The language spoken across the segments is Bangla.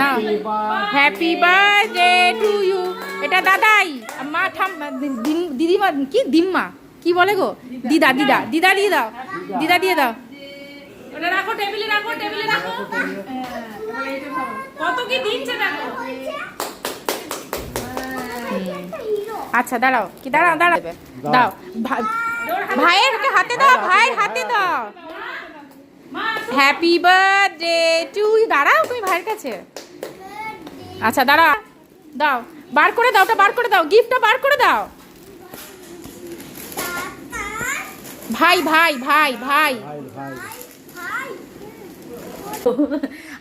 না, হ্যাপি বার্থডে টু ইউ। এটা দাদাই, মা দিদিমা কি দিম্মা কি বলে গো, দিদা দিদা দিদা দিয়ে দাও, দিদা দিয়ে দাও। ওটা রাখো টেবিলে, রাখো টেবিলে রাখো। কত কি দিচ্ছে দেখো। আচ্ছা দাঁড়াও, কি দাঁড়াও দাঁড়াও, দাও ভাইয়ের হাতে দাও, ভাইয়ের হাতে দাও। Happy birthday to you. দাঁড়াও তুমি ভাইয়ের কাছে। আচ্ছা দাঁড়া, দাও বার করে দাও, ওটা বার করে দাও, গিফটটা বার করে দাও। ভাই ভাই ভাই ভাই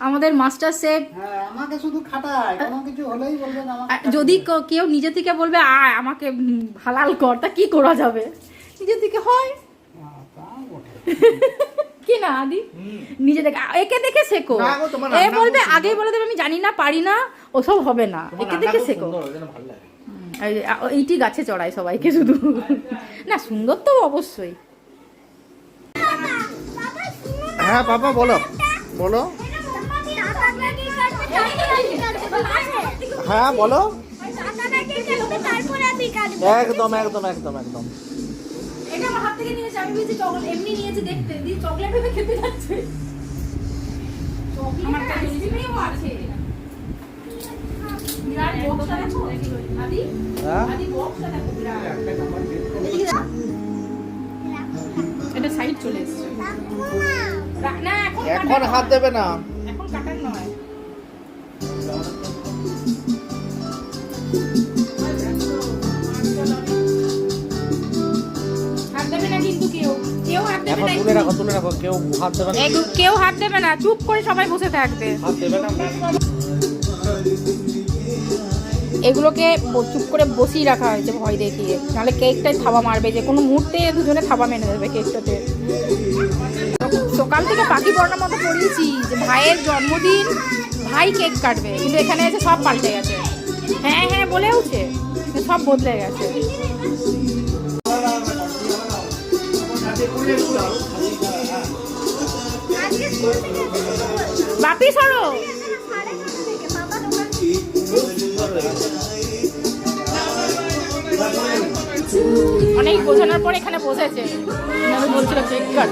আমাদের মাস্টার শেফ আমাকে শুধু খাটায়, কোনো কিছু হলেই বলবেন আমাকে। যদি কেউ নিজে থেকে বলবে আয় আমাকে হালাল কর, তা কি করা যাবে, নিজে থেকে হয় কি না আদি, নিজে দেখে একে দেখে শেখো। এ বলবে আগেই বলে দেবে আমি জানি না পারি না, ওসব হবে না, একে দেখে শেখো। এইটি গাছে চড়ায় সবাইকে শুধু, না সুন্দর তো অবশ্যই। হ্যাঁ বাবা বলো বলো, হ্যাঁ বলো, একদম একদম একদম একদম। এটা আমার হাত থেকে নিয়েছে, আমি বুঝি চকলেট এমনি নিয়েছে দেখতে, দি চকলেট ভেবে খেতে যাচ্ছে। আমার কাছে আইসক্রিমও আছে। বিরাট বক্সটা দেখো আদি, আদি বক্সটা দেখো বিরাট। এটা সাইড চলে এসেছে না, এখন হাত দেবে না, এখন কাটার নয়। হাত দেবে না কিন্তু কেউ হাত দেবে না, তুলে রাখো তুলে রাখো, কেউ হাত দেবে না, কেউ হাত দেবে না, চুপ করে সবাই বসে থাকবে। হাত দেবে না। এগুলোকে চুপ করে বসিয়ে রাখা হয়েছে ভয় দেখিয়ে, নাহলে কেকটাই থাবা মারবে, যে কোনো মুহূর্তে দুজনে থাবা মেনে দেবে কেকটাতে। সকাল থেকে পাখি পড়ানোর মতো পড়িয়েছি যে ভাইয়ের জন্মদিন, ভাই কেক কাটবে, কিন্তু এখানে এসে সব পাল্টে গেছে। হ্যাঁ হ্যাঁ বলেওছে, সব বদলে গেছে। বাপি সরো, অনেক বোঝানোর পর এখানে বসেছে, বলছিল কেক কাট।